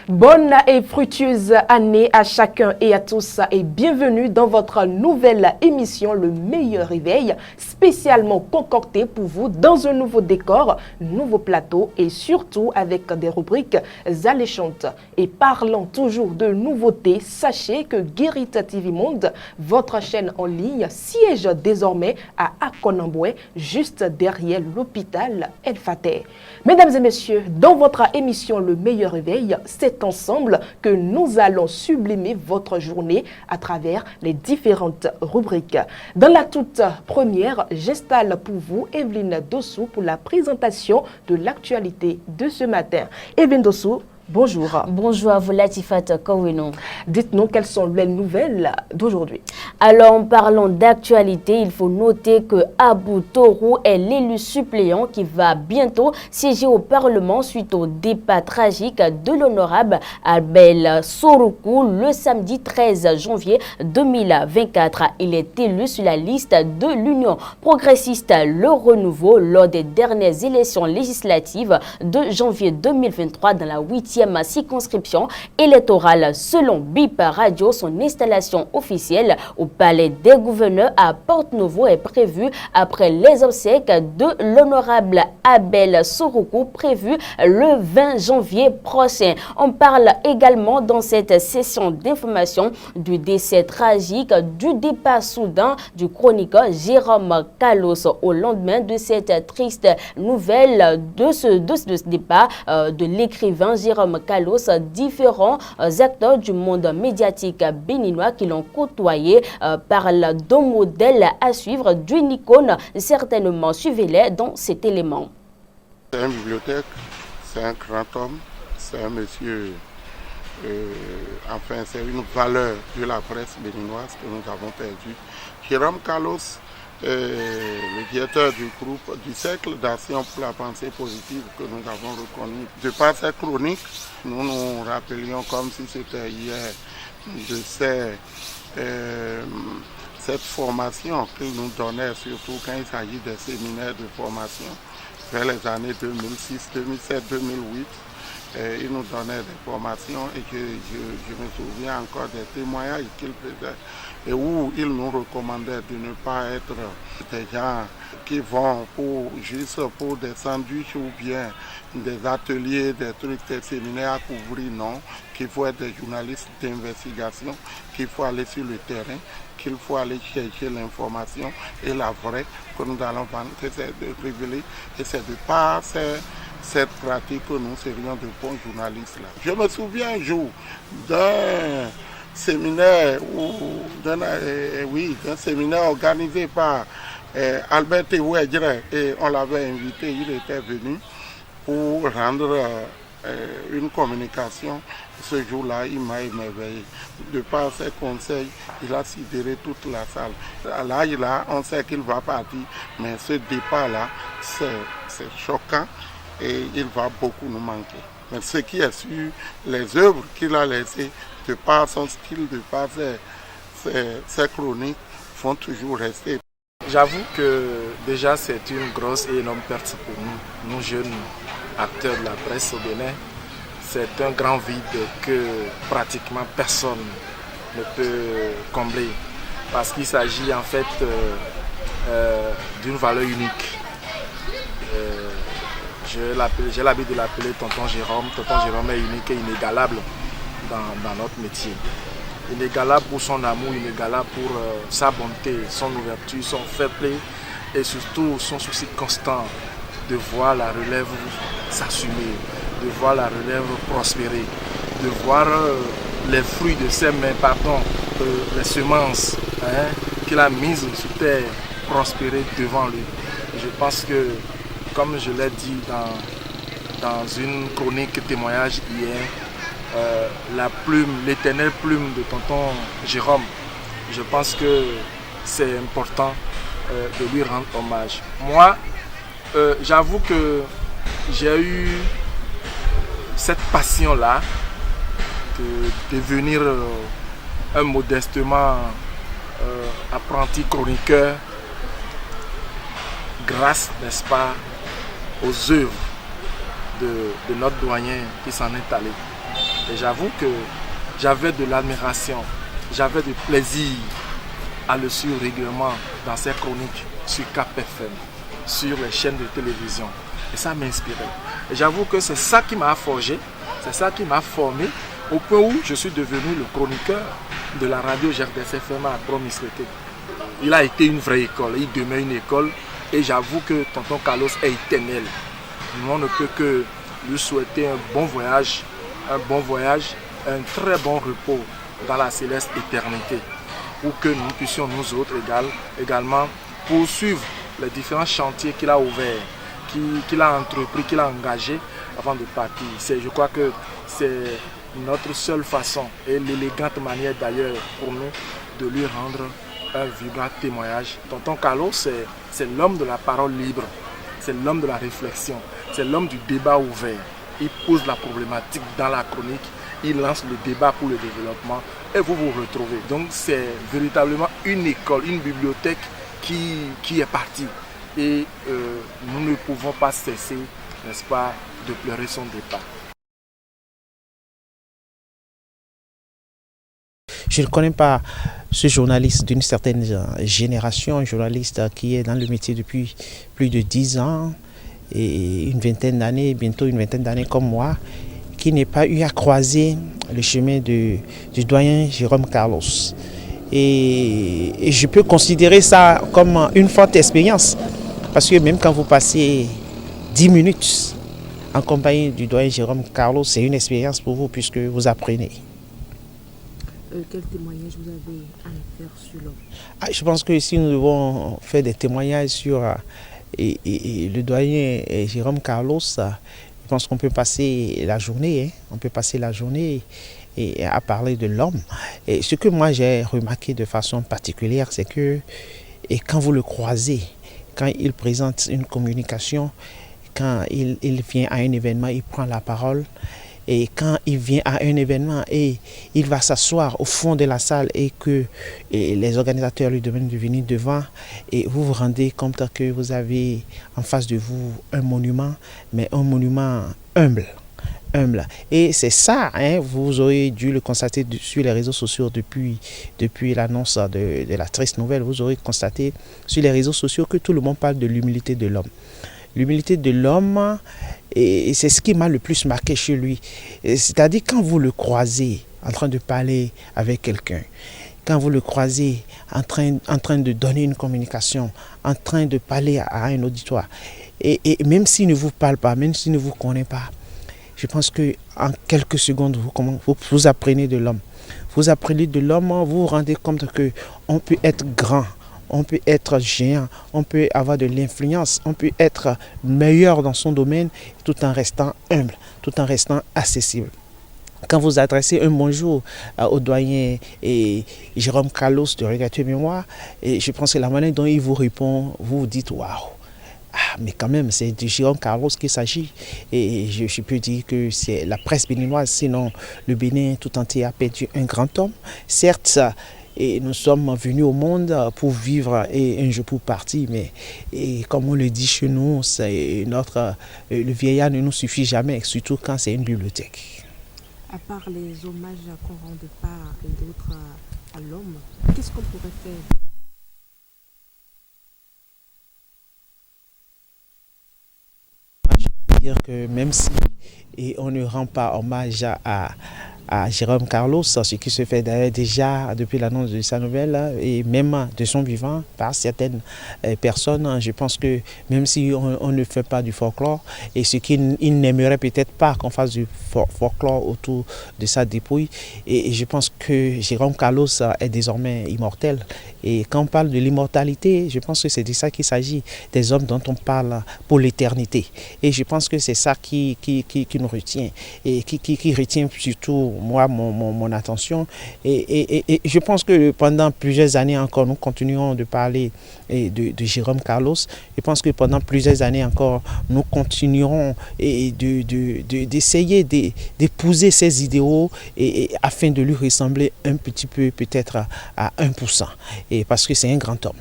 Bonne et fructueuse année à chacun et à tous et bienvenue dans votre nouvelle émission Le Meilleur Réveil, spécialement concoctée pour vous dans un nouveau décor, nouveau plateau et surtout avec des rubriques alléchantes. Et parlant toujours de nouveautés, sachez que Guérite TV Monde, votre chaîne en ligne, siège désormais à Akonamboué, juste derrière l'hôpital El Fateh. Mesdames et messieurs, dans votre émission Le Meilleur Réveil, c'est ensemble que nous allons sublimer votre journée à travers les différentes rubriques. Dans la toute première, j'installe pour vous Evelyne Dossou pour la présentation de l'actualité de ce matin. Evelyne Dossou, bonjour. Bonjour à vous, Latifat Kowino. Dites-nous quelles sont les nouvelles d'aujourd'hui. Alors, en parlant d'actualité, il faut noter que Abou Torou est l'élu suppléant qui va bientôt siéger au Parlement suite au départ tragique de l'honorable Abel Soroukou le samedi 13 janvier 2024. Il est élu sur la liste de l'Union progressiste Le Renouveau lors des dernières élections législatives de janvier 2023 dans la 8e circonscription électorale. Selon BIP Radio, son installation officielle au Palais des Gouverneurs à Porte-Nouveau est prévue après les obsèques de l'honorable Abel Soroukou prévues le 20 janvier prochain. On parle également dans cette session d'information du décès tragique du départ soudain du chroniqueur Jérôme Kalos au lendemain de cette triste nouvelle de ce départ de l'écrivain Jérôme Kalos. Différents acteurs du monde médiatique béninois qui l'ont côtoyé parlent d'un modèle à suivre, d'une icône. Certainement, suivez-les dans cet élément. C'est une bibliothèque, c'est un grand homme, c'est un monsieur, enfin c'est une valeur de la presse béninoise que nous avons perdue. Jérôme Kalos, le directeur du groupe du Cercle d'Action pour la Pensée Positive que nous avons reconnu. De par cette chronique, nous nous rappelions comme si c'était hier de cette formation qu'il nous donnait, surtout quand il s'agit des séminaires de formation vers les années 2006, 2007, 2008. Il nous donnait des formations et que je me souviens encore des témoignages qu'il faisait et où il nous recommandait de ne pas être des gens qui vont juste pour des sandwichs ou bien des ateliers, des trucs, des séminaires à couvrir, non, qu'il faut être des journalistes d'investigation, qu'il faut aller sur le terrain, qu'il faut aller chercher l'information et la vraie que nous allons vendre, que c'est de révéler et c'est de par cette pratique que nous serions de bons journalistes là. Je me souviens un jour d'un séminaire d'un séminaire organisé par Albert Tewedjere et on l'avait invité, il était venu pour rendre une communication. Ce jour-là, il m'a émerveillé. De par ses conseils, il a sidéré toute la salle. À l'âge là, on sait qu'il va partir, mais ce départ-là, c'est choquant et il va beaucoup nous manquer. Mais ce qui est sur les œuvres qu'il a laissées, de par son style, de par ses chroniques, vont toujours rester. J'avoue que déjà c'est une grosse et énorme perte pour nous jeunes acteurs de la presse au Bénin. C'est un grand vide que pratiquement personne ne peut combler parce qu'il s'agit en fait d'une valeur unique. J'ai l'habitude de l'appeler Tonton Jérôme. Tonton Jérôme est unique et inégalable dans notre métier. Inégalable pour son amour, inégalable pour sa bonté, son ouverture, son fair play et surtout son souci constant de voir la relève s'assumer, de voir la relève prospérer, de voir les fruits de ses mains, les semences qu'il a mises sur terre prospérer devant lui. Et je pense que, comme je l'ai dit dans une chronique témoignage hier, la plume, l'éternelle plume de tonton Jérôme, je pense que c'est important de lui rendre hommage. Moi, j'avoue que j'ai eu cette passion-là de devenir un modestement apprenti chroniqueur grâce, n'est-ce pas, aux œuvres de notre doyen qui s'en est allé. Et j'avoue que j'avais de l'admiration, j'avais du plaisir à le suivre régulièrement dans ses chroniques sur Cap FM, sur les chaînes de télévision. Et ça m'inspirait. Et j'avoue que c'est ça qui m'a forgé, c'est ça qui m'a formé, au point où je suis devenu le chroniqueur de la radio GRDC FM à Promisrété. Il a été une vraie école, il demeure une école. Et j'avoue que tonton Carlos est éternel. On ne peut que lui souhaiter un bon voyage, un très bon repos dans la céleste éternité. Pour que nous puissions nous autres également poursuivre les différents chantiers qu'il a ouverts, qu'il a entrepris, qu'il a engagés avant de partir. Je crois que c'est notre seule façon et l'élégante manière d'ailleurs pour nous de lui rendre un vibrant témoignage. Tonton Carlos, c'est l'homme de la parole libre, c'est l'homme de la réflexion, c'est l'homme du débat ouvert. Il pose la problématique dans la chronique, il lance le débat pour le développement et vous vous retrouvez. Donc c'est véritablement une école, une bibliothèque qui est partie. Et nous ne pouvons pas cesser, n'est-ce pas, de pleurer son départ. Je ne connais pas ce journaliste d'une certaine génération, un journaliste qui est dans le métier depuis plus de 10 ans et une vingtaine d'années, bientôt une vingtaine d'années comme moi, qui n'ait pas eu à croiser le chemin du doyen Jérôme Carlos. Et je peux considérer ça comme une forte expérience, parce que même quand vous passez 10 minutes en compagnie du doyen Jérôme Carlos, c'est une expérience pour vous puisque vous apprenez. Quel témoignage vous avez à nous faire sur l'homme? Je pense que si nous devons faire des témoignages sur le doyen Jérôme Carlos, je pense qu'on peut passer la journée, on peut passer la journée à parler de l'homme. Et ce que moi j'ai remarqué de façon particulière, c'est que quand vous le croisez, quand il présente une communication, quand il vient à un événement, il prend la parole. Et quand il vient à un événement et il va s'asseoir au fond de la salle et que les organisateurs lui demandent de venir devant, et vous vous rendez compte que vous avez en face de vous un monument, mais un monument humble. Et c'est ça, vous aurez dû le constater sur les réseaux sociaux depuis l'annonce de la triste nouvelle. Vous aurez constaté sur les réseaux sociaux que tout le monde parle de l'humilité de l'homme. L'humilité de l'homme, et c'est ce qui m'a le plus marqué chez lui. C'est-à-dire quand vous le croisez en train de parler avec quelqu'un, quand vous le croisez en train de donner une communication, en train de parler à un auditoire, et même s'il ne vous parle pas, même s'il ne vous connaît pas, je pense qu'en quelques secondes, vous apprenez de l'homme. Vous apprenez de l'homme, vous vous rendez compte qu'on peut être grand, on peut être géant, on peut avoir de l'influence, on peut être meilleur dans son domaine tout en restant humble, tout en restant accessible. Quand vous adressez un bonjour au doyen Jérôme Carlos de Regretté Mémoire, et je pense que la manière dont il vous répond, vous vous dites waouh. Mais quand même, c'est de Jérôme Carlos qu'il s'agit. Et je peux dire que c'est la presse béninoise, sinon le Bénin tout entier a perdu un grand homme. Certes, et nous sommes venus au monde pour vivre et un jour pour partir, mais comme on le dit chez nous, le vieillard ne nous suffit jamais, surtout quand c'est une bibliothèque. À part les hommages qu'on rend de part et d'autre à l'homme, qu'est-ce qu'on pourrait faire? Je veux dire que même si on ne rend pas hommage à Jérôme Carlos, ce qui se fait d'ailleurs déjà depuis l'annonce de sa nouvelle et même de son vivant par certaines personnes. Je pense que même si on ne fait pas du folklore, et ce qu'il n'aimerait peut-être pas qu'on fasse du folklore autour de sa dépouille, et je pense que Jérôme Carlos est désormais immortel. Et quand on parle de l'immortalité, je pense que c'est de ça qu'il s'agit, des hommes dont on parle pour l'éternité. Et je pense que c'est ça qui nous retient, et qui retient surtout moi mon attention. Et je pense que pendant plusieurs années encore, nous continuerons de parler de Jérôme Carlos. Je pense que pendant plusieurs années encore, nous continuerons d'essayer d'épouser ses idéaux afin de lui ressembler un petit peu, peut-être à 1%. Et parce que c'est un grand homme.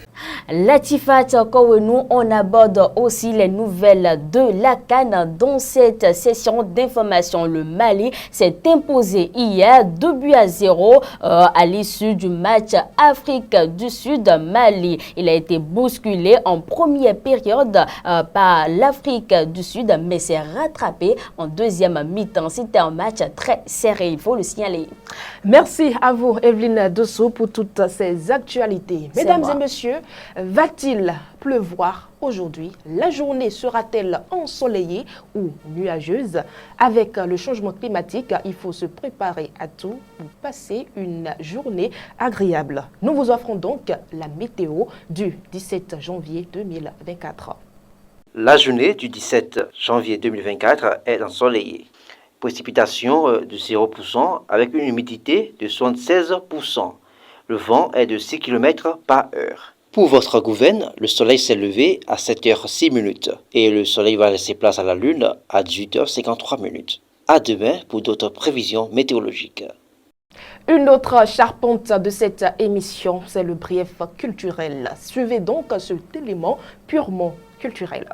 Latifat Kouenou, on aborde aussi les nouvelles de la CAN. Dans cette session d'information, le Mali s'est imposé gagné hier 2-0 à l'issue du match Afrique du Sud-Mali. Il a été bousculé en première période par l'Afrique du Sud, mais s'est rattrapé en deuxième mi-temps. C'était un match très serré, il faut le signaler. Merci à vous, Evelyne Dosso, pour toutes ces actualités. Mesdames et messieurs, va-t-il pleuvoir aujourd'hui? La journée sera-t-elle ensoleillée ou nuageuse? Avec le changement climatique, il faut se préparer à tout pour passer une journée agréable. Nous vous offrons donc la météo du 17 janvier 2024. La journée du 17 janvier 2024 est ensoleillée. Précipitation de 0% avec une humidité de 76%. Le vent est de 6 km par heure. Pour votre gouverne, le soleil s'est levé à 7h06 et le soleil va laisser place à la lune à 18h53. À demain pour d'autres prévisions météorologiques. Une autre charpente de cette émission, c'est le brief culturel. Suivez donc cet élément purement culturel.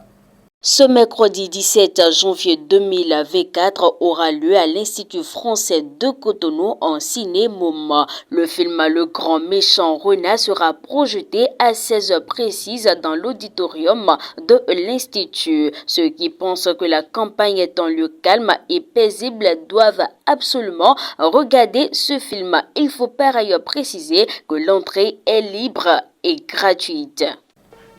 Ce mercredi 17 janvier 2024 aura lieu à l'Institut français de Cotonou en ciné-moment. Le film Le Grand Méchant Renard sera projeté à 16h précises dans l'auditorium de l'Institut. Ceux qui pensent que la campagne est un lieu calme et paisible doivent absolument regarder ce film. Il faut par ailleurs préciser que l'entrée est libre et gratuite.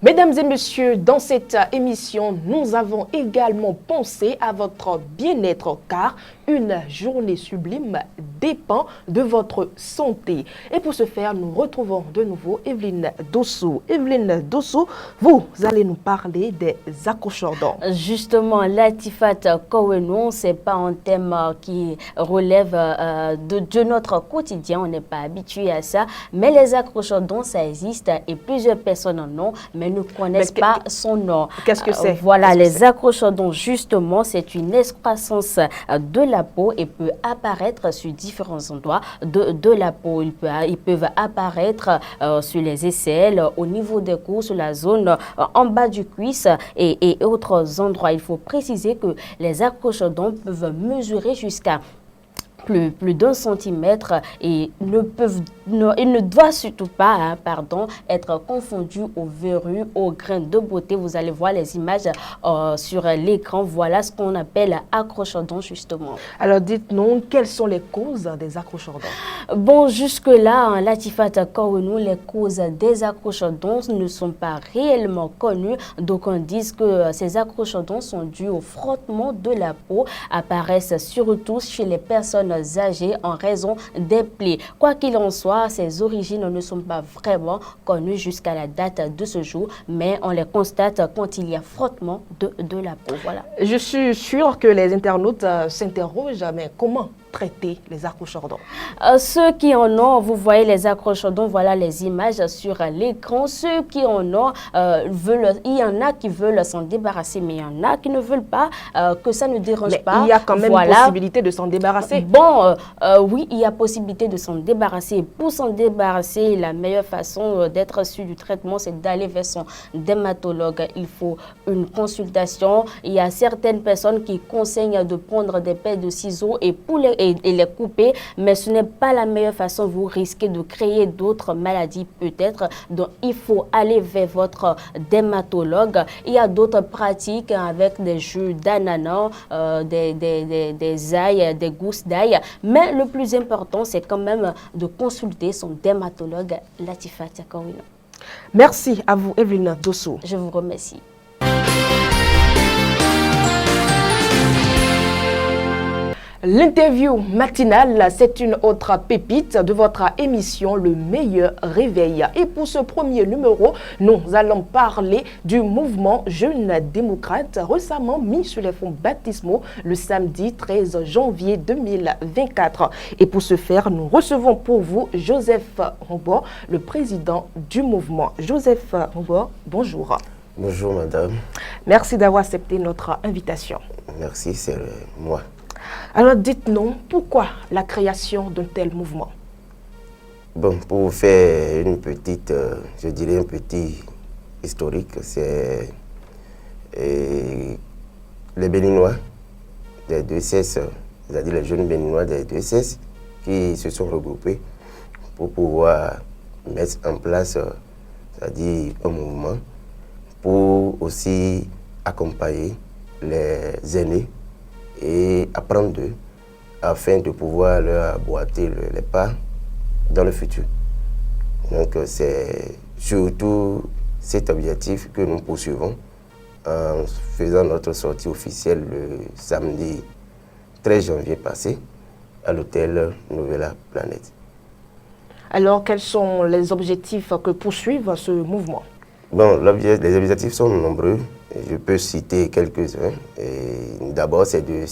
Mesdames et messieurs, dans cette émission, nous avons également pensé à votre bien-être car une journée sublime dépend de votre santé. Et pour ce faire, nous retrouvons de nouveau Evelyne Dosso. Evelyne Dosso, vous allez nous parler des accoucheurs d'or. Justement, Latifat Kowenou, ce n'est pas un thème qui relève de notre quotidien, on n'est pas habitué à ça. Mais les accoucheurs d'or, ça existe et plusieurs personnes en ont, mais ne connaissent pas son nom. Qu'est-ce que c'est? Voilà, les accoucheurs d'or, justement, c'est une excroissance de la peau et peut apparaître sur différents endroits de la peau. Ils peuvent apparaître sur les aisselles, au niveau des cous, sur la zone en bas du cuisse et autres endroits. Il faut préciser que les accrocheurs d'or peuvent mesurer jusqu'à plus d'un centimètre et il ne doit surtout pas être confondu aux verrues, aux grains de beauté. Vous allez voir les images sur l'écran. Voilà ce qu'on appelle accrocheurs d'or justement. Alors dites-nous, quelles sont les causes des accrocheurs d'or? Bon, jusque-là, Latifat Kowenou, les causes des accrocheurs d'or ne sont pas réellement connues. Donc on dit que ces accrocheurs d'or sont dus au frottement de la peau, apparaissent surtout chez les personnes âgées en raison des plaies. Quoi qu'il en soit, ces origines ne sont pas vraiment connues jusqu'à la date de ce jour, mais on les constate quand il y a frottement de la peau. Voilà. Je suis sûre que les internautes s'interrogent, mais comment traiter les accrocheurs d'or? Ceux qui en ont, vous voyez les accrocheurs d'or, voilà les images sur l'écran. Ceux qui en ont, il y en a qui veulent s'en débarrasser, mais il y en a qui ne veulent pas, que ça ne dérange pas. Il y a quand même possibilité de s'en débarrasser. Bon, oui, il y a possibilité de s'en débarrasser. Pour s'en débarrasser, la meilleure façon d'être sûr du traitement, c'est d'aller vers son dermatologue. Il faut une consultation. Il y a certaines personnes qui conseillent de prendre des paires de ciseaux et les couper, mais ce n'est pas la meilleure façon. Vous risquez de créer d'autres maladies peut-être. Donc, il faut aller vers votre dermatologue. Il y a d'autres pratiques avec des jus d'ananas, des ail, des gousses d'ail. Mais le plus important, c'est quand même de consulter son dermatologue, Latifat Kowenou. Merci à vous, Evelyne Dosso. Je vous remercie. L'interview matinale, c'est une autre pépite de votre émission Le Meilleur Réveil. Et pour ce premier numéro, nous allons parler du mouvement Jeunes démocrates récemment mis sur les fonds baptismaux le samedi 13 janvier 2024. Et pour ce faire, nous recevons pour vous Joseph Roubor, le président du mouvement. Joseph Roubor, bonjour. Bonjour madame. Merci d'avoir accepté notre invitation. Merci, c'est moi. Alors dites-nous, pourquoi la création d'un tel mouvement? Bon, pour faire une petite, je dirais un petit historique, c'est les Béninois des deux sexes c'est-à-dire les jeunes béninois des deux sexes, qui se sont regroupés pour pouvoir mettre en place, c'est-à-dire un mouvement pour aussi accompagner les aînés et apprendre d'eux afin de pouvoir leur boiter les pas dans le futur. Donc c'est surtout cet objectif que nous poursuivons en faisant notre sortie officielle le samedi 13 janvier passé à l'hôtel Nouvella Planète. Alors, quels sont les objectifs que poursuivent ce mouvement? Bon, les objectifs sont nombreux. Je peux citer quelques-uns. D'abord, c'est de,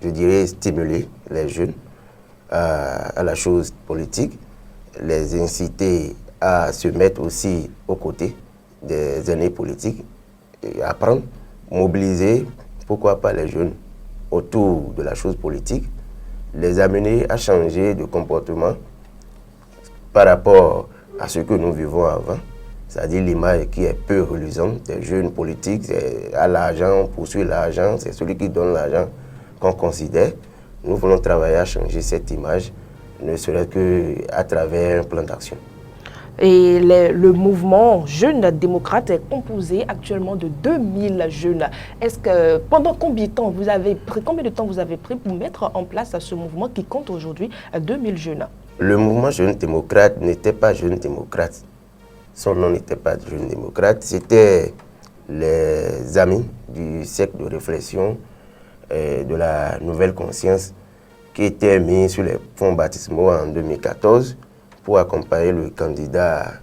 je dirais, stimuler les jeunes à la chose politique, les inciter à se mettre aussi aux côtés des aînés politiques, et apprendre, mobiliser, pourquoi pas les jeunes autour de la chose politique, les amener à changer de comportement par rapport à ce que nous vivons avant, c'est-à-dire l'image qui est peu reluisante des jeunes politiques, c'est à l'argent, on poursuit l'argent, c'est celui qui donne l'argent qu'on considère. Nous voulons travailler à changer cette image, ne serait-ce qu'à travers un plan d'action. Et le mouvement Jeunes démocrates est composé actuellement de 2000 jeunes. Est-ce que pendant combien de temps vous avez pris pour mettre en place ce mouvement qui compte aujourd'hui 2000 jeunes? Le mouvement Jeunes démocrates n'était pas Jeunes démocrates. Son nom n'était pas Jeunes démocrates. C'était les amis du cercle de réflexion de la nouvelle conscience qui étaient mis sur les fonds baptismaux en 2014 pour accompagner le candidat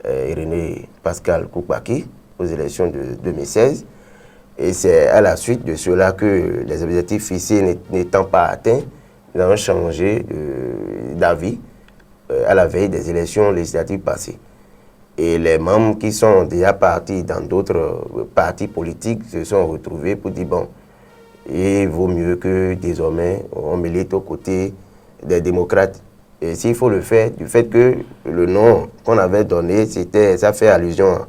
Irénée Pascal Koupaki aux élections de 2016. Et c'est à la suite de cela que les objectifs fixés n'étant pas atteints, nous avons changé d'avis à la veille des élections législatives passées. Et les membres qui sont déjà partis dans d'autres partis politiques se sont retrouvés pour dire bon, il vaut mieux que désormais on milite aux côtés des démocrates. Et s'il faut le faire, du fait que le nom qu'on avait donné, ça fait allusion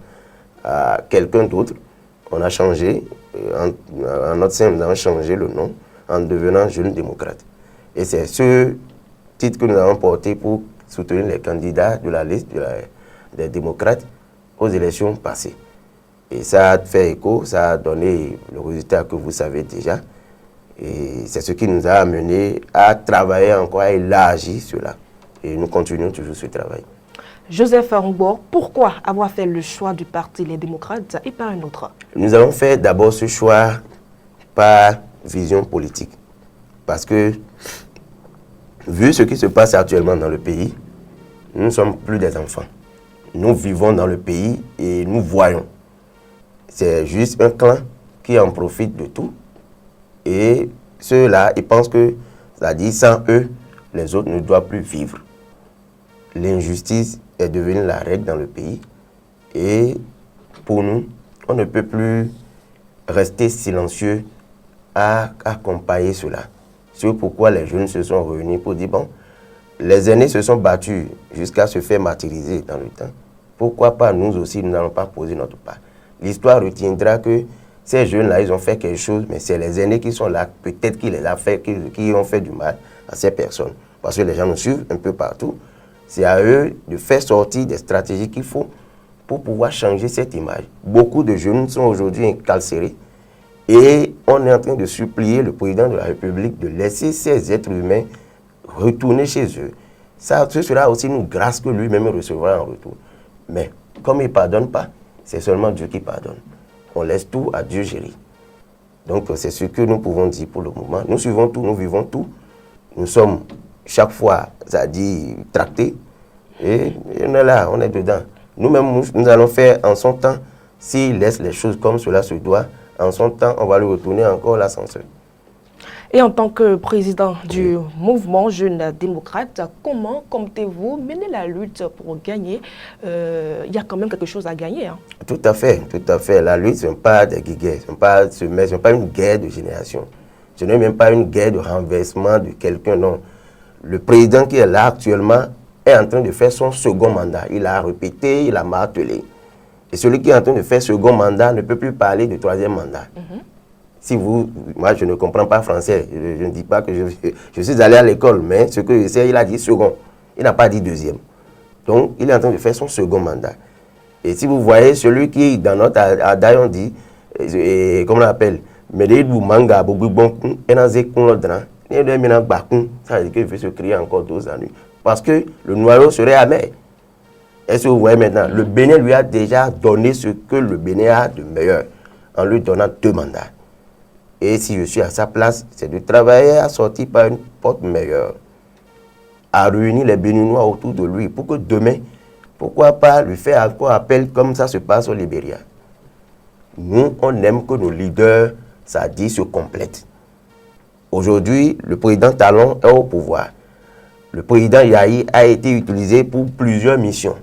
à quelqu'un d'autre, on a changé, en notre sein, nous avons changé le nom en devenant Jeunes démocrates. Et c'est ce titre que nous avons porté pour soutenir les candidats de la liste des démocrates aux élections passées. Et ça a fait écho, ça a donné le résultat que vous savez déjà. Et c'est ce qui nous a amené à travailler encore, à élargir cela. Et nous continuons toujours ce travail. Joseph Arungbo, pourquoi avoir fait le choix du parti Les Démocrates et pas un autre? Nous avons fait d'abord ce choix par vision politique. Parce que, vu ce qui se passe actuellement dans le pays, nous ne sommes plus des enfants. Nous vivons dans le pays et nous voyons. C'est juste un clan qui en profite de tout. Et ceux-là, ils pensent que, c'est-à-dire sans eux, les autres ne doivent plus vivre. L'injustice est devenue la règle dans le pays. Et pour nous, on ne peut plus rester silencieux à accompagner cela. C'est pourquoi les jeunes se sont réunis pour dire, bon, les aînés se sont battus jusqu'à se faire martyriser dans le temps. Pourquoi pas nous aussi, nous n'allons pas poser notre part. L'histoire retiendra que ces jeunes-là, ils ont fait quelque chose, mais c'est les aînés qui sont là, peut-être qui les a fait, qui ont fait du mal à ces personnes. Parce que les gens nous suivent un peu partout. C'est à eux de faire sortir des stratégies qu'il faut pour pouvoir changer cette image. Beaucoup de jeunes sont aujourd'hui incarcérés et on est en train de supplier le président de la République de laisser ces êtres humains retourner chez eux. Ça, ce sera aussi une grâce que lui-même recevra en retour. Mais comme il ne pardonne pas, c'est seulement Dieu qui pardonne. On laisse tout à Dieu gérer. Donc c'est ce que nous pouvons dire pour le moment. Nous suivons tout, nous vivons tout. Nous sommes chaque fois, ça dit, tractés. Et on est là, on est dedans. Nous-mêmes, nous allons faire en son temps, s'il laisse les choses comme cela se doit, en son temps, on va lui retourner encore l'ascenseur. Et en tant que président du mouvement Jeunes démocrates, comment comptez-vous mener la lutte pour gagner? Il y a quand même quelque chose à gagner. Hein. Tout à fait, tout à fait. La lutte, ce n'est pas des guerres, ce n'est pas une guerre de génération. Ce n'est même pas une guerre de renversement de quelqu'un, non. Le président qui est là actuellement est en train de faire son second mandat. Il a répété, il a martelé. Et celui qui est en train de faire second mandat ne peut plus parler de troisième mandat. Moi, je ne comprends pas français. Je ne dis pas que je suis allé à l'école, mais ce que je sais, il a dit second. Il n'a pas dit deuxième. Donc, il est en train de faire son second mandat. Et si vous voyez celui qui, dans notre adaï, on dit, comment on l'appelle, Medeidu Manga, Bobubon, Enaze Kunodran, ça veut dire qu'il veut se crier encore 12 années. Parce que le noyau serait amer. Est-ce que vous voyez maintenant, le Bénin lui a déjà donné ce que le Bénin a de meilleur, en lui donnant 2 mandats. Et si je suis à sa place, c'est de travailler à sortir par une porte meilleure, à réunir les Béninois autour de lui, pour que demain, pourquoi pas lui faire encore appel comme ça se passe au Libéria. Nous, on aime que nos leaders, ça dit, se complètent. Aujourd'hui, le président Talon est au pouvoir. Le président Yahi a été utilisé pour plusieurs missions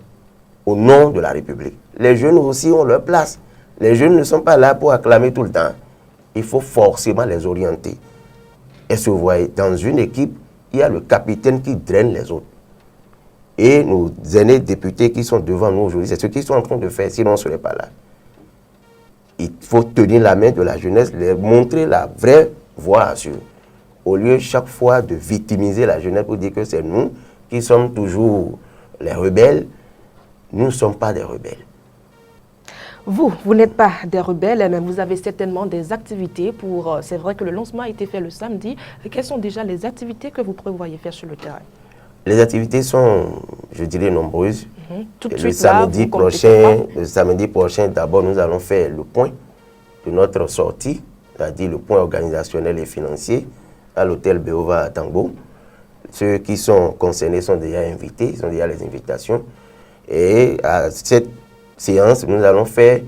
au nom de la République. Les jeunes aussi ont leur place. Les jeunes ne sont pas là pour acclamer tout le temps. Il faut forcément les orienter. Est-ce que vous voyez, dans une équipe, il y a le capitaine qui draine les autres. Et nos aînés députés qui sont devant nous aujourd'hui, c'est ce qu'ils sont en train de faire, sinon on ne serait pas là. Il faut tenir la main de la jeunesse, leur montrer la vraie voie à suivre. Au lieu chaque fois de victimiser la jeunesse pour dire que c'est nous qui sommes toujours les rebelles, nous ne sommes pas des rebelles. Vous n'êtes pas des rebelles, mais vous avez certainement des activités pour... C'est vrai que le lancement a été fait le samedi. Quelles sont déjà les activités que vous prévoyez faire sur le terrain? Les activités sont, je dirais, nombreuses. Tout de Le suite, là, samedi prochain, d'abord, nous allons faire le point de notre sortie, c'est-à-dire le point organisationnel et financier à l'hôtel Béova à Tango. Ceux qui sont concernés sont déjà invités, ils ont déjà les invitations. Et à cette séance, nous allons faire,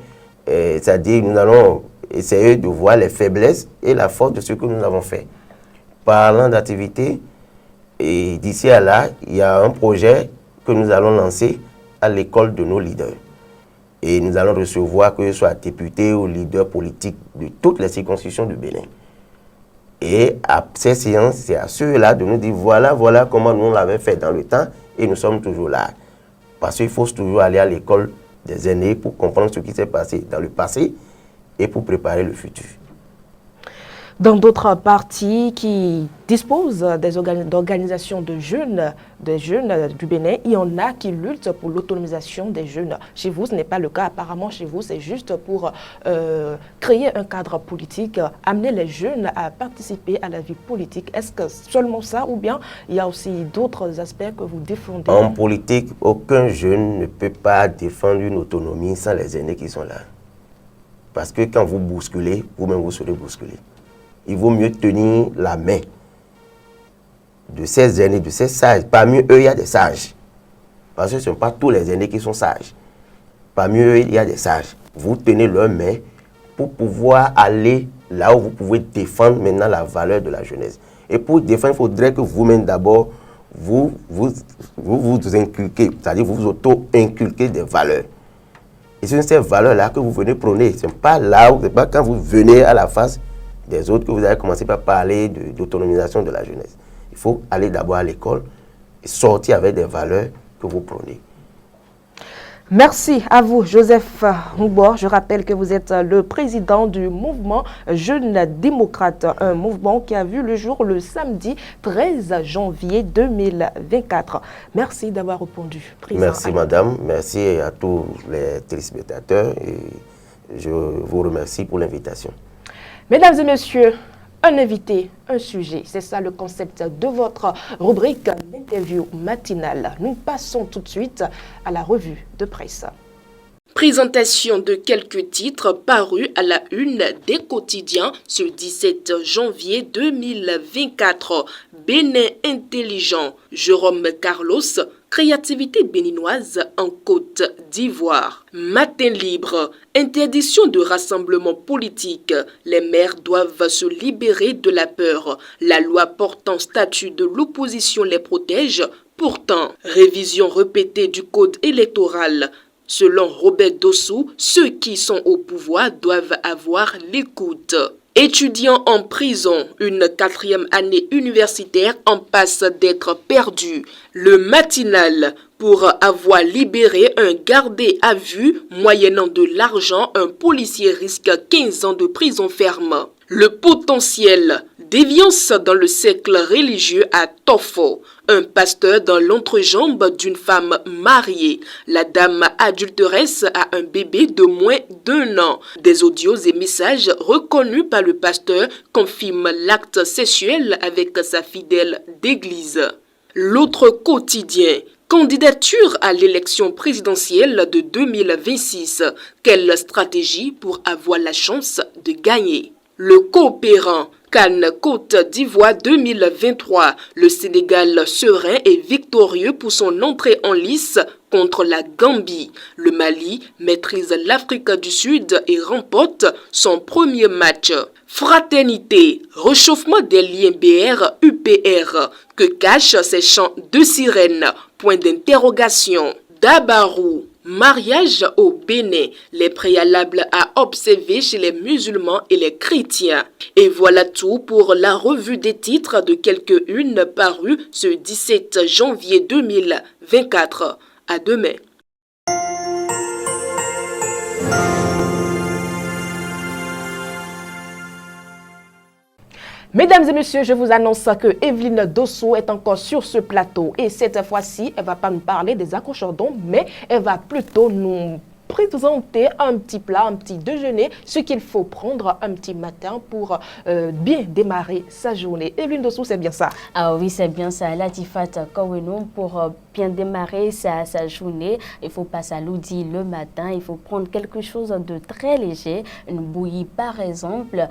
c'est-à-dire nous allons essayer de voir les faiblesses et la force de ce que nous avons fait. Parlant d'activité, et d'ici à là, il y a un projet que nous allons lancer à l'école de nos leaders. Et nous allons recevoir, que ce soit députés ou leaders politiques de toutes les circonscriptions du Bénin. Et à ces séances, c'est à ceux-là de nous dire, voilà comment nous l'avons fait dans le temps et nous sommes toujours là. Parce qu'il faut toujours aller à l'école des aînés pour comprendre ce qui s'est passé dans le passé et pour préparer le futur. Dans d'autres partis qui disposent d'organisations de jeunes du Bénin, il y en a qui luttent pour l'autonomisation des jeunes. Chez vous, ce n'est pas le cas. Apparemment, chez vous, c'est juste pour créer un cadre politique, amener les jeunes à participer à la vie politique. Est-ce que seulement ça ou bien il y a aussi d'autres aspects que vous défendez? En politique, aucun jeune ne peut pas défendre une autonomie sans les aînés qui sont là. Parce que quand vous bousculez, vous-même vous serez bousculé. Il vaut mieux tenir la main de ces aînés, de ces sages. Parmi eux, il y a des sages. Parce que ce ne sont pas tous les aînés qui sont sages. Parmi eux, il y a des sages. Vous tenez leur main pour pouvoir aller là où vous pouvez défendre maintenant la valeur de la jeunesse. Et pour défendre, il faudrait que vous-même d'abord, vous inculquez, c'est-à-dire vous auto-inculquez des valeurs. Et ce sont ces valeurs-là que vous venez prôner. Ce n'est pas là, c'est pas quand vous venez à la face des autres que vous allez commencer par parler d'autonomisation de la jeunesse. Il faut aller d'abord à l'école et sortir avec des valeurs que vous prônez. Merci à vous, Joseph Ngoubor. Je rappelle que vous êtes le président du mouvement Jeunes Démocrates, un mouvement qui a vu le jour le samedi 13 janvier 2024. Merci d'avoir répondu, président. Merci, madame. Merci à tous les téléspectateurs et je vous remercie pour l'invitation. Mesdames et messieurs, un invité, un sujet. C'est ça le concept de votre rubrique d'interview matinale. Nous passons tout de suite à la revue de presse. Présentation de quelques titres parus à la une des quotidiens ce 17 janvier 2024. Bénin intelligent, Jérôme Carlos, créativité béninoise en Côte d'Ivoire. Matin libre, interdiction de rassemblement politique. Les maires doivent se libérer de la peur. La loi portant statut de l'opposition les protège. Pourtant, révision répétée du code électoral. Selon Robert Dossou, ceux qui sont au pouvoir doivent avoir l'écoute. Étudiant en prison, une 4e année universitaire en passe d'être perdue. Le matinal, pour avoir libéré un gardé à vue, moyennant de l'argent, un policier risque 15 ans de prison ferme. Le potentiel, déviance dans le cercle religieux à Tofo. Un pasteur dans l'entrejambe d'une femme mariée. La dame adulteresse a un bébé de moins d'1 an. Des audios et messages reconnus par le pasteur confirment l'acte sexuel avec sa fidèle d'église. L'autre quotidien. Candidature à l'élection présidentielle de 2026. Quelle stratégie pour avoir la chance de gagner? Le coopérant. Cannes Côte d'Ivoire 2023. Le Sénégal serein et victorieux pour son entrée en lice contre la Gambie. Le Mali maîtrise l'Afrique du Sud et remporte son premier match. Fraternité, réchauffement des liens BR-UPR. Que cachent ces chants de sirène? Point d'interrogation. Dabarou. Mariage au Bénin, les préalables à observer chez les musulmans et les chrétiens. Et voilà tout pour la revue des titres de quelques-unes parues ce 17 janvier 2024. À demain. Mesdames et messieurs, je vous annonce que Evelyne Dosso est encore sur ce plateau. Et cette fois-ci, elle ne va pas nous parler des accrochardons, mais elle va plutôt nous présenter un petit plat, un petit déjeuner, ce qu'il faut prendre un petit matin pour bien démarrer sa journée. Evelyne Dosso, c'est bien ça? Ah oui, c'est bien ça. Latifat Kouenou, pour bien démarrer sa journée, il faut pas s'alourdir le matin, il faut prendre quelque chose de très léger, une bouillie par exemple,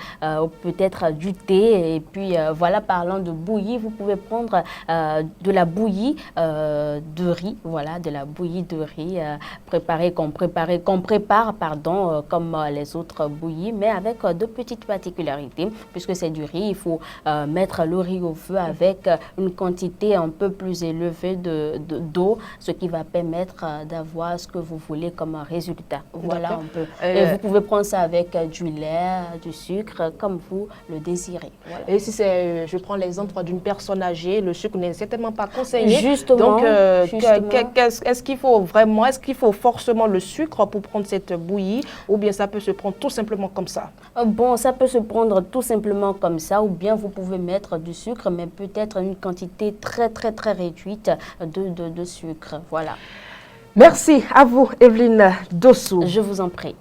peut-être du thé, et puis voilà, parlant de bouillie, vous pouvez prendre de la bouillie de riz, voilà, de la bouillie de riz qu'on prépare, comme les autres bouillies, mais avec de petites particularités, puisque c'est du riz, il faut mettre le riz au feu avec une quantité un peu plus élevée d'eau, ce qui va permettre d'avoir ce que vous voulez comme résultat. Voilà un peu. Et vous pouvez prendre ça avec du lait, du sucre, comme vous le désirez. Voilà. Et si c'est, je prends l'exemple d'une personne âgée, le sucre n'est certainement pas conseillé. Justement. Donc, est-ce qu'il faut forcément le sucre pour prendre cette bouillie, ou bien ça peut se prendre tout simplement comme ça? Bon, ça peut se prendre tout simplement comme ça, ou bien vous pouvez mettre du sucre, mais peut-être une quantité très réduite de sucre. Voilà. Merci à vous, Evelyne Dosso. Je vous en prie.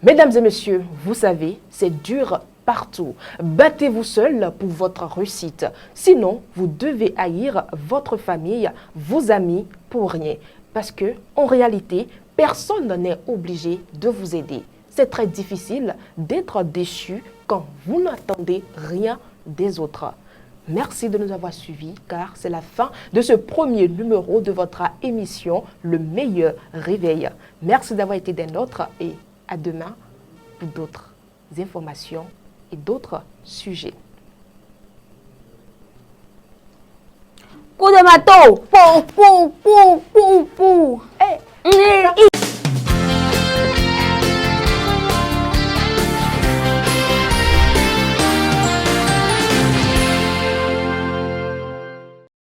Mesdames et messieurs, vous savez, c'est dur partout. Battez-vous seul pour votre réussite. Sinon, vous devez haïr votre famille, vos amis pour rien. Parce que, en réalité, personne n'est obligé de vous aider. C'est très difficile d'être déçu quand vous n'attendez rien des autres. Merci de nous avoir suivis car c'est la fin de ce premier numéro de votre émission Le meilleur réveil. Merci d'avoir été des nôtres et à demain pour d'autres informations et d'autres sujets. Coup de marteau! Pou, pou, pou, pou, pou. Hey.